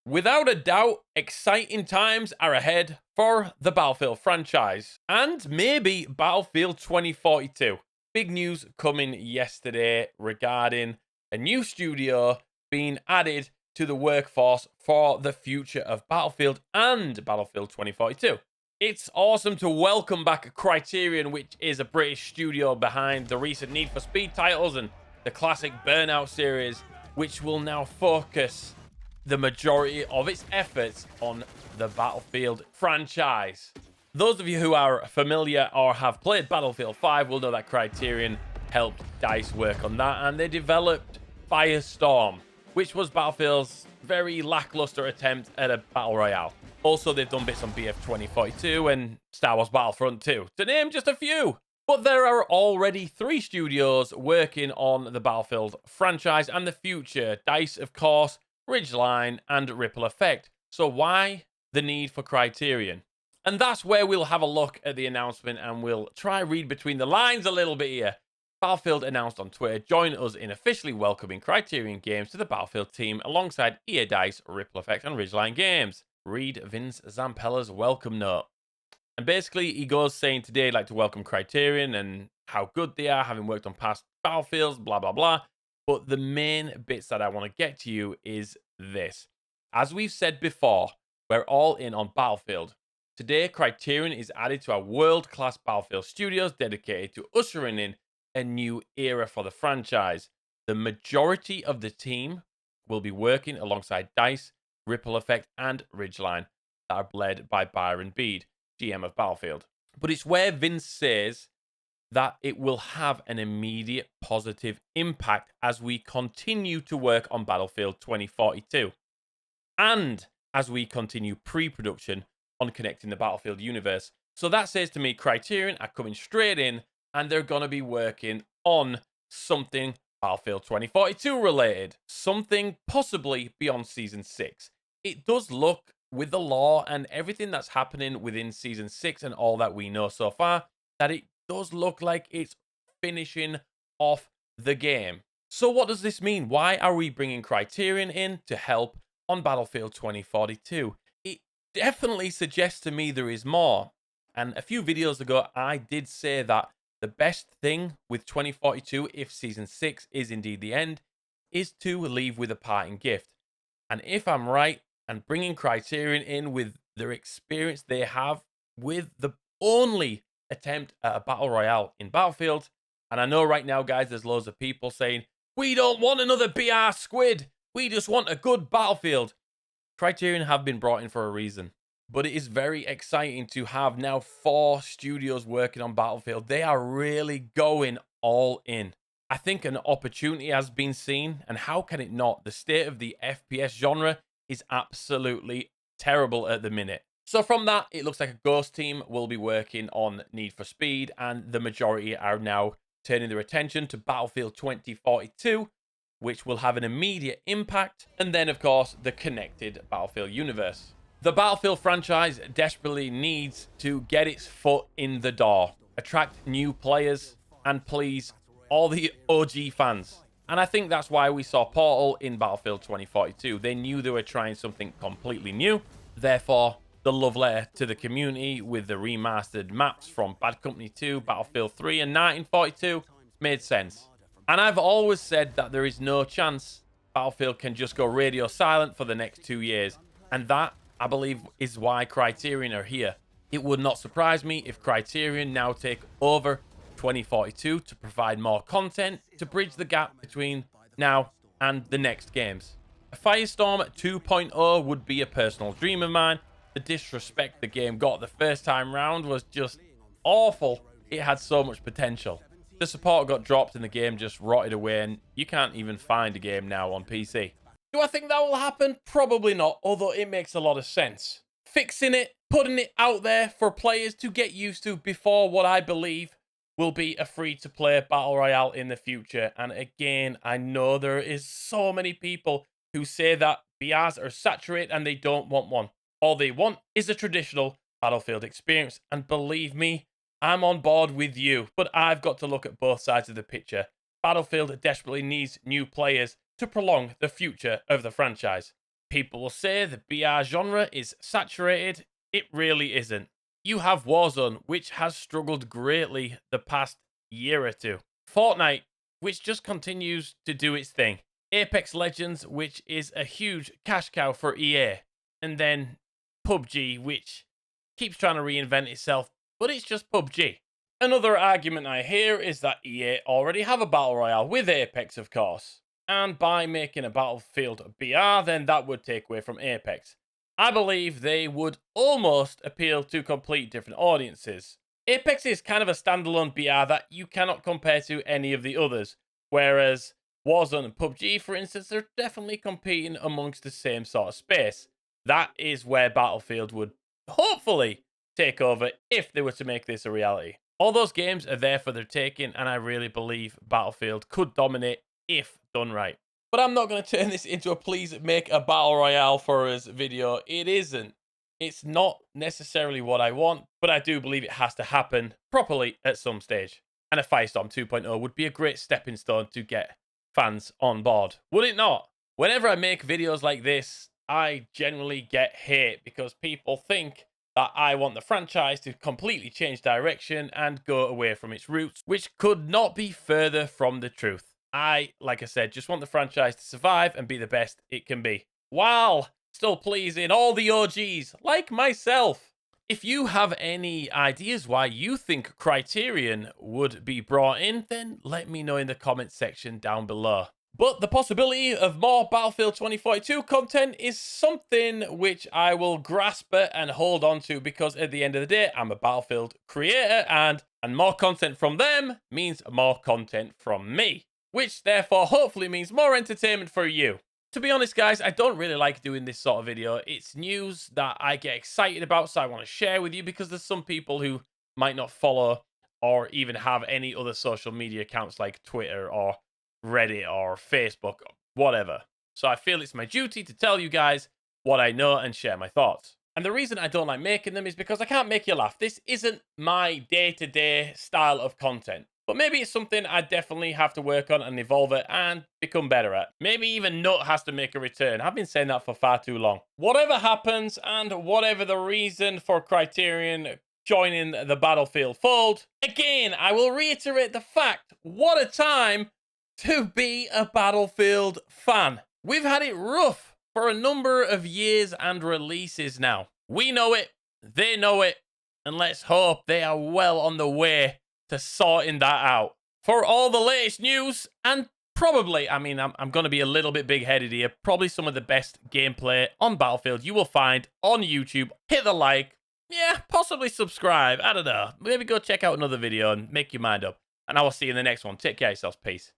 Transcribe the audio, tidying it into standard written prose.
Without a doubt, exciting times are ahead for the Battlefield franchise and maybe Battlefield 2042. Big news coming yesterday regarding a new studio being added to the workforce for the future of Battlefield and Battlefield 2042. It's awesome to welcome back Criterion, which is a British studio behind the recent Need for Speed titles and the classic Burnout series, which will now focus the majority of its efforts on the Battlefield franchise. Those of you who are familiar or have played Battlefield 5 will know that Criterion helped DICE work on that, and they developed Firestorm, which was Battlefield's very lackluster attempt at a Battle Royale. Also, they've done bits on Bf2042 and Star Wars Battlefront 2, to name just a few. But there are already 3 studios working on the Battlefield franchise and the future. DICE, of course, Ridgeline, and Ripple Effect. So why the need for Criterion? And that's where we'll have a look at the announcement and we'll try read between the lines a little bit here. Battlefield announced on Twitter, join us in officially welcoming Criterion Games to the Battlefield team alongside EA DICE, Ripple Effect, and Ridgeline Games. Read Vince Zampella's welcome note. And basically, he goes saying today he'd like to welcome Criterion and how good they are, having worked on past Battlefields, blah, blah, blah. But the main bits that I want to get to you is this. As we've said before, we're all in on Battlefield. Today, Criterion is added to our world-class Battlefield studios dedicated to ushering in a new era for the franchise. The majority of the team will be working alongside DICE, Ripple Effect, and Ridgeline that are led by Byron Bede, GM of Battlefield. But it's where Vince says that it will have an immediate positive impact as we continue to work on Battlefield 2042. And as we continue pre-production on connecting the Battlefield universe. So that says to me, Criterion are coming straight in and they're going to be working on something Battlefield 2042 related. Something possibly beyond Season 6. It does look, with the lore and everything that's happening within Season 6 and all that we know so far, that it does look like it's finishing off the game. So what does this mean? Why are we bringing Criterion in to help on Battlefield 2042? It definitely suggests to me there is more. And a few videos ago, I did say that the best thing with 2042, if Season 6 is indeed the end, is to leave with a parting gift. And if I'm right, and bringing Criterion in with their experience they have with the only attempt at a Battle Royale in Battlefield, and I know right now, guys, there's loads of people saying, we don't want another BR SQUiD, we just want a good Battlefield. Criterion have been brought in for a reason, but it is very exciting to have now 4 studios working on Battlefield. They are really going all in. I think an opportunity has been seen, and how can it not? The state of the FPS genre is absolutely terrible at the minute. So from that, it looks like a Ghost team will be working on Need for Speed, and the majority are now turning their attention to Battlefield 2042, which will have an immediate impact, and then, of course, the connected Battlefield universe. The Battlefield franchise desperately needs to get its foot in the door, attract new players, and please all the OG fans. And I think that's why we saw Portal in Battlefield 2042. They knew they were trying something completely new. Therefore, the love letter to the community with the remastered maps from Bad Company 2, Battlefield 3, and 1942 made sense. And I've always said that there is no chance Battlefield can just go radio silent for the next 2 years. And that, I believe, is why Criterion are here. It would not surprise me if Criterion now take over 2042 to provide more content to bridge the gap between now and the next games. A Firestorm 2.0 would be a personal dream of mine. The disrespect the game got the first time round was just awful. It had so much potential. The support got dropped and the game just rotted away, and you can't even find a game now on PC. Do I think that will happen? Probably not, although it makes a lot of sense. Fixing it, putting it out there for players to get used to before what I believe will be a free-to-play Battle Royale in the future. And again, I know there is so many people who say that BRs are saturated and they don't want one. All they want is a traditional Battlefield experience. And believe me, I'm on board with you. But I've got to look at both sides of the picture. Battlefield desperately needs new players to prolong the future of the franchise. People will say the BR genre is saturated. It really isn't. You have Warzone, which has struggled greatly the past year or two. Fortnite, which just continues to do its thing. Apex Legends, which is a huge cash cow for EA. And then PUBG, which keeps trying to reinvent itself, but it's just PUBG. Another argument I hear is that EA already have a Battle Royale with Apex, of course. And by making a Battlefield BR, then that would take away from Apex. I believe they would almost appeal to complete different audiences. Apex is kind of a standalone BR that you cannot compare to any of the others, whereas Warzone and PUBG, for instance, are definitely competing amongst the same sort of space. That is where Battlefield would hopefully take over if they were to make this a reality. All those games are there for their taking, and I really believe Battlefield could dominate if done right. But I'm not going to turn this into a please make a Battle Royale for us video. It isn't. It's not necessarily what I want, but I do believe it has to happen properly at some stage. And a Firestorm 2.0 would be a great stepping stone to get fans on board, would it not? Whenever I make videos like this, I generally get hate because people think that I want the franchise to completely change direction and go away from its roots, which could not be further from the truth. I, like I said, just want the franchise to survive and be the best it can be, while still pleasing all the OGs, like myself. If you have any ideas why you think Criterion would be brought in, then let me know in the comments section down below. But the possibility of more Battlefield 2042 content is something which I will grasp at and hold on to, because at the end of the day, I'm a Battlefield creator, and more content from them means more content from me, which therefore hopefully means more entertainment for you. To be honest, guys, I don't really like doing this sort of video. It's news that I get excited about, so I want to share with you, because there's some people who might not follow or even have any other social media accounts like Twitter or Reddit or Facebook or whatever. So I feel it's my duty to tell you guys what I know and share my thoughts. And the reason I don't like making them is because I can't make you laugh. This isn't my day-to-day style of content. But maybe it's something I definitely have to work on and evolve it and become better at. Maybe even Nut has to make a return. I've been saying that for far too long. Whatever happens, and whatever the reason for Criterion joining the Battlefield fold, again, I will reiterate the fact, what a time to be a Battlefield fan. We've had it rough for a number of years and releases now. We know it, they know it, and let's hope they are well on the way to sorting that out. For all the latest news, and probably, I mean, I'm going to be a little bit big-headed here, probably some of the best gameplay on Battlefield you will find on YouTube. Hit the like, yeah, possibly subscribe, I don't know. Maybe go check out another video and make your mind up. And I will see you in the next one. Take care of yourselves. Peace.